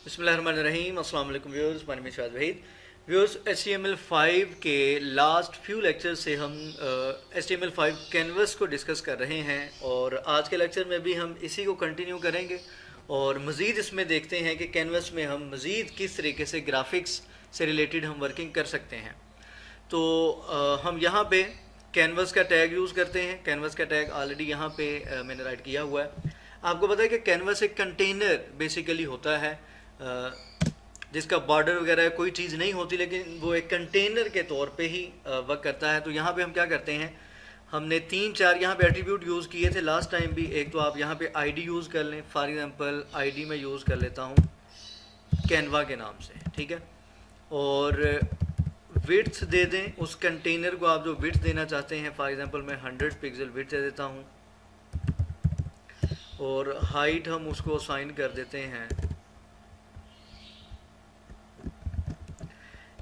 बिस्मिल्लाहिर्रहमानिर्रहीम। अस्सलाम वालेकुम viewers, my name is Shahid Waheed. Viewers, HTML5 के लास्ट फ्यू लेक्चर से हम HTML5 कैनवस को डिस्कस कर रहे हैं और आज के लेक्चर में भी हम इसी को कंटिन्यू करेंगे और मज़ीद इसमें देखते हैं कि कैनवस में हम मज़ीद किस तरीके से ग्राफिक्स से रिलेटेड हम वर्किंग कर सकते हैं। तो हम यहाँ पे कैनवस का टैग यूज़ करते हैं। कैनवस का टैग ऑलरेडी यहाँ पे मैंने राइट किया हुआ है। आपको पता है कि कैनवस एक कंटेनर बेसिकली होता है जिसका बॉर्डर वगैरह कोई चीज़ नहीं होती, लेकिन वो एक कंटेनर के तौर पे ही वर्क करता है। तो यहाँ पे हम क्या करते हैं, हमने 3-4 यहाँ पे एट्रीब्यूट यूज़ किए थे लास्ट टाइम भी। एक तो आप यहाँ पे आईडी यूज़ कर लें, फॉर एग्जांपल आईडी में यूज़ कर लेता हूँ कैनवा के नाम से, ठीक है। और विड्थ दे दें उस कंटेनर को, आप जो विड्थ देना चाहते हैं, फॉर एग्जांपल मैं 100 पिक्सल विड्थ दे देता हूँ और हाइट हम उसको असाइन कर देते हैं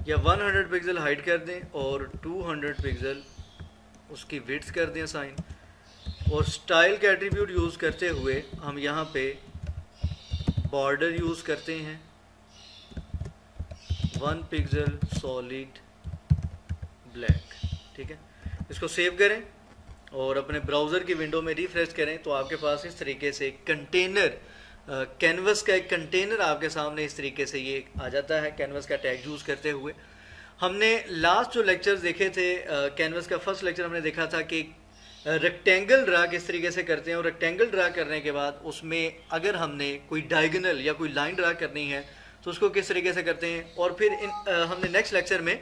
या 100 पिक्सल हाइट कर दें और 200 पिक्सल उसकी विड्थ कर दें साइन। और स्टाइल का एट्रीब्यूट यूज़ करते हुए हम यहाँ पे बॉर्डर यूज़ करते हैं 1 पिक्सल सॉलिड ब्लैक, ठीक है। इसको सेव करें और अपने ब्राउज़र की विंडो में रिफ्रेश करें तो आपके पास इस तरीके से कैनवस का एक कंटेनर आपके सामने इस तरीके से ये आ जाता है कैनवस का टैग यूज़ करते हुए। हमने लास्ट जो लेक्चर्स देखे थे, कैनवस का फर्स्ट लेक्चर हमने देखा था कि रेक्टेंगल ड्रा किस तरीके से करते हैं और रेक्टेंगल ड्रा करने के बाद उसमें अगर हमने कोई डायगोनल या कोई लाइन ड्रा करनी है तो उसको किस तरीके से करते हैं। और फिर हमने नेक्स्ट लेक्चर में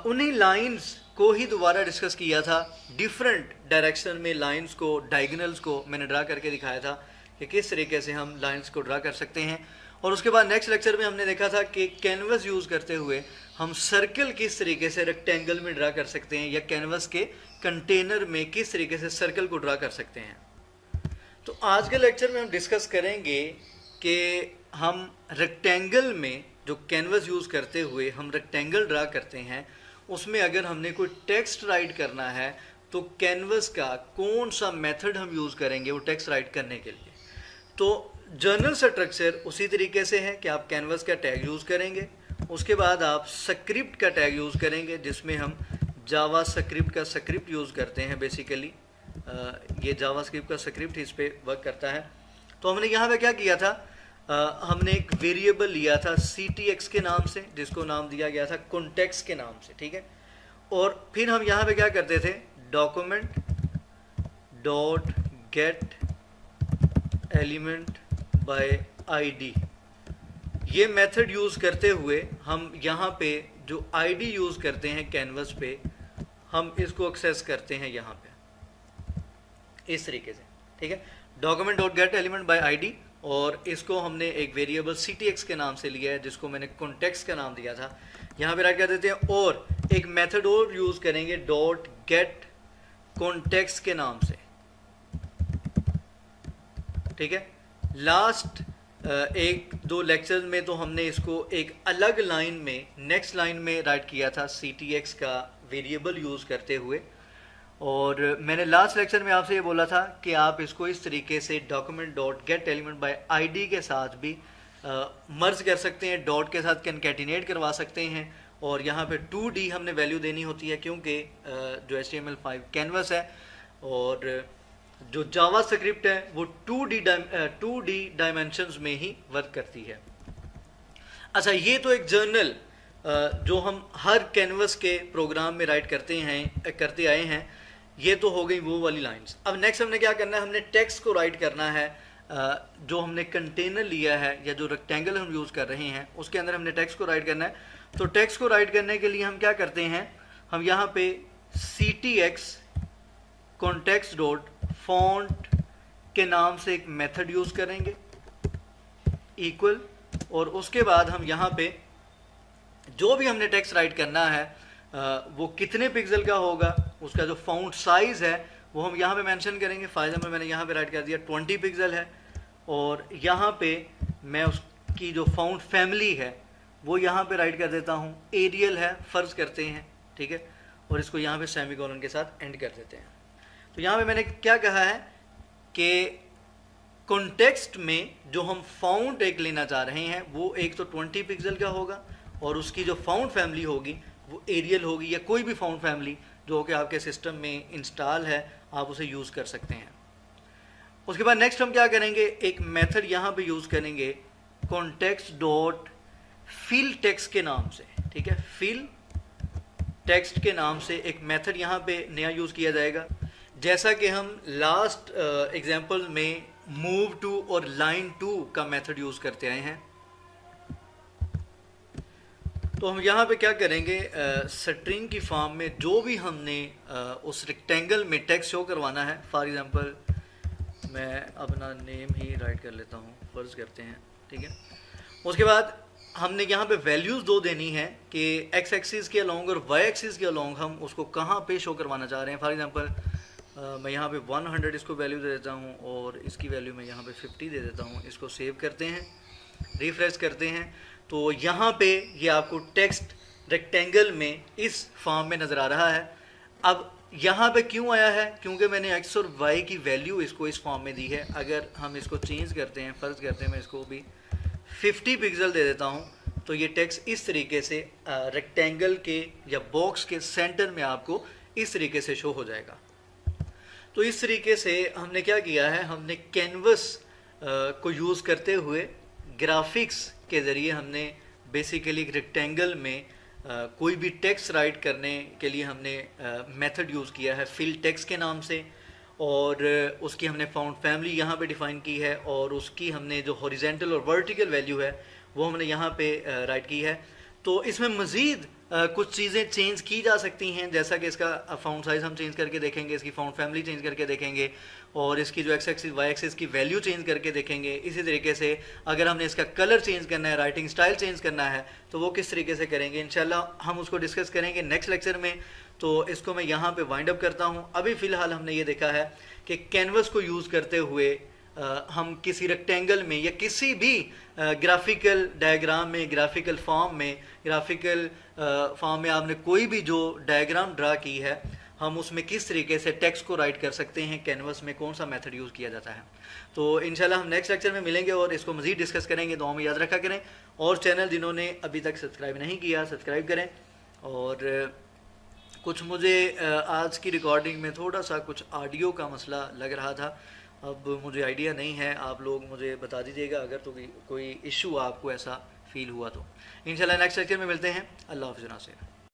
उन्हीं लाइंस को ही दोबारा डिस्कस किया था। डिफरेंट डायरेक्शन में लाइंस को, डायगोनल्स को मैंने ड्रा करके दिखाया था कि किस तरीके से हम लाइंस को ड्रा कर सकते हैं। और उसके बाद नेक्स्ट लेक्चर में हमने देखा था कि कैनवस यूज़ करते हुए हम सर्कल किस तरीके से रेक्टेंगल में ड्रा कर सकते हैं या कैनवस के कंटेनर में किस तरीके से सर्कल को ड्रा कर सकते हैं। तो आज के लेक्चर में हम डिस्कस करेंगे कि हम रेक्टेंगल में जो कैनवस यूज़ करते हुए हम रेक्टेंगल ड्रा करते हैं, उसमें अगर हमने कोई टेक्स्ट राइट करना है तो कैनवस का कौन सा मेथड हम यूज़ करेंगे वो टेक्स्ट राइट करने के लिए। तो जनरल स्ट्रक्चर उसी तरीके से है कि आप कैनवस का टैग यूज़ करेंगे, उसके बाद आप स्क्रिप्ट का टैग यूज़ करेंगे जिसमें हम जावा स्क्रिप्ट का स्क्रिप्ट यूज़ करते हैं। बेसिकली ये जावा स्क्रिप्ट का स्क्रिप्ट इस पर वर्क करता है। तो हमने यहाँ पे क्या किया था, हमने एक वेरिएबल लिया था CTX के नाम से, जिसको नाम दिया गया था कॉन्टेक्स्ट के नाम से, ठीक है। और फिर हम यहाँ पे क्या करते थे, document dot gate element by ID, ये मेथड यूज़ करते हुए हम यहाँ पे जो ID यूज़ करते हैं कैनवस पे, हम इसको एक्सेस करते हैं यहाँ पे इस तरीके से, ठीक है। Document dot gate element by ID और इसको हमने एक वेरिएबल CTX के नाम से लिया है जिसको मैंने कॉन्टेक्स्ट का नाम दिया था, यहाँ पे राइट कर देते हैं। और एक मेथड और यूज़ करेंगे डॉट गेट कॉन्टेक्स्ट के नाम से, ठीक है। लास्ट 1-2 लेक्चर्स में तो हमने इसको एक अलग लाइन में, नेक्स्ट लाइन में राइट किया था CTX का वेरिएबल यूज़ करते हुए। और मैंने लास्ट लेक्चर में आपसे ये बोला था कि आप इसको इस तरीके से document dot gate element by ID के साथ भी मर्ज कर सकते हैं, डॉट के साथ कनकैटिनेट करवा सकते हैं। और यहाँ पे 2D हमने वैल्यू देनी होती है क्योंकि जो HTML5 कैनवस है और जो जावा स्क्रिप्ट है वो 2D डायमेंशंस में ही वर्क करती है। अच्छा, ये तो एक जर्नल जो हम हर कैनवस के प्रोग्राम में राइट करते आए हैं, ये तो हो गई वो वाली लाइंस। अब नेक्स्ट हमने क्या करना है, हमने टेक्स्ट को राइट करना है। जो हमने कंटेनर लिया है या जो रेक्टेंगल हम यूज़ कर रहे हैं उसके अंदर हमने टेक्स्ट को राइट करना है। तो टेक्स्ट को राइट करने के लिए हम क्या करते हैं, हम यहाँ पे CTX कॉन्टेक्स्ट डॉट फॉन्ट के नाम से एक मेथड यूज़ करेंगे इक्वल, और उसके बाद हम यहाँ पे जो भी हमने टेक्स्ट राइट करना है वो कितने पिक्सल का होगा, उसका जो फाउंट साइज़ है वो हम यहाँ पे मेंशन करेंगे। फॉर एग्जाम्पल मैंने यहाँ पे राइट कर दिया 20 पिक्सल है और यहाँ पे मैं उसकी जो फाउंट फैमिली है वो यहाँ पे राइट कर देता हूँ एरियल है, फ़र्ज़ करते हैं, ठीक है। और इसको यहाँ पे सेमीकोलन के साथ एंड कर देते हैं। तो यहाँ पे मैंने क्या कहा है कि कॉन्टेक्स्ट में जो हम फाउंड एक लेना चाह रहे हैं वो एक तो 20 पिक्सल का होगा और उसकी जो फाउंड फैमिली होगी वो एरियल होगी या कोई भी फाउंड फैमिली जो कि आपके सिस्टम में इंस्टॉल है आप उसे यूज़ कर सकते हैं। उसके बाद नेक्स्ट हम क्या करेंगे, एक मेथड यहाँ पे यूज़ करेंगे कॉन्टेक्स्ट डॉट फिल टेक्स्ट के नाम से। ठीक है, फिल टेक्स्ट के नाम से एक मेथड यहाँ पे नया यूज़ किया जाएगा। जैसा कि हम लास्ट एग्जांपल में मूव टू और लाइन टू का मेथड यूज़ करते आए हैं, तो हम यहाँ पे क्या करेंगे, स्ट्रिंग की फॉर्म में जो भी हमने उस रेक्टेंगल में टेक्स्ट शो करवाना है, फॉर एग्जांपल मैं अपना नेम ही राइट कर लेता हूँ, फ़र्ज़ करते हैं। ठीक है, उसके बाद हमने यहाँ पे वैल्यूज़ दो देनी है कि एक्स एक्सिस के अलोंग और वाई एक्सिस के अलोंग हम उसको कहाँ पे शो करवाना चाह रहे हैं। फॉर एग्जांपल मैं यहाँ पे 100 इसको वैल्यू दे देता हूँ और इसकी वैल्यू मैं यहाँ पे 50 दे देता हूँ। इसको सेव करते हैं, रिफ्रेश करते हैं, तो यहाँ पे ये आपको टेक्स्ट रेक्टेंगल में इस फॉर्म में नज़र आ रहा है। अब यहाँ पे क्यों आया है, क्योंकि मैंने एक्स और वाई की वैल्यू इसको इस फॉर्म में दी है। अगर हम इसको चेंज करते हैं, फ़र्ज़ करते हैं मैं इसको भी 50 पिक्सल दे देता हूँ, तो ये टेक्स्ट इस तरीके से रेक्टेंगल के या बॉक्स के सेंटर में आपको इस तरीके से शो हो जाएगा। तो इस तरीके से हमने क्या किया है, हमने कैनवस को यूज़ करते हुए ग्राफिक्स के ज़रिए हमने बेसिकली एक रेक्टेंगल में कोई भी टेक्स्ट राइट करने के लिए हमने मेथड यूज़ किया है फिल टेक्स्ट के नाम से, और उसकी हमने फाउंड फैमिली यहाँ पे डिफ़ाइन की है और उसकी हमने जो हॉरिजेंटल और वर्टिकल वैल्यू है वो हमने यहाँ पे राइट की है। तो इसमें मज़ीद कुछ चीज़ें चेंज की जा सकती हैं, जैसा कि इसका फाउंड साइज़ हम चेंज करके देखेंगे, इसकी फाउंड फैमिली चेंज करके देखेंगे और इसकी जो एक्स एक्सिस वाई एक्सिस की वैल्यू चेंज करके देखेंगे। इसी तरीके से अगर हमने इसका कलर चेंज करना है, राइटिंग स्टाइल चेंज करना है, तो वो किस तरीके से करेंगे इंशाल्लाह हम उसको डिस्कस करेंगे नेक्स्ट लेक्चर में। तो इसको मैं यहाँ पे वाइंड अप करता हूँ। अभी फ़िलहाल हमने ये देखा है कि कैनवस को यूज़ करते हुए हम किसी रेक्टेंगल में या किसी भी ग्राफिकल डायग्राम में, ग्राफिकल फॉर्म में, ग्राफिकल फॉर्म में आपने कोई भी जो डायग्राम ड्रा की है, हम उसमें किस तरीके से टेक्स्ट को राइट कर सकते हैं, कैनवस में कौन सा मेथड यूज़ किया जाता है। तो इंशाल्लाह हम नेक्स्ट लेक्चर में मिलेंगे और इसको मज़ीद डिस्कस करेंगे। दुआ में याद रखा करें और चैनल जिन्होंने अभी तक सब्सक्राइब नहीं किया सब्सक्राइब करें। और कुछ मुझे आज की रिकॉर्डिंग में थोड़ा सा कुछ ऑडियो का मसला लग रहा था, अब मुझे आइडिया नहीं है, आप लोग मुझे बता दीजिएगा अगर तो कोई इशू आपको ऐसा फील हुआ तो। इंशाल्लाह नेक्स्ट लेक्चर में मिलते हैं। अल्लाह हाफ़िज़ नासिर।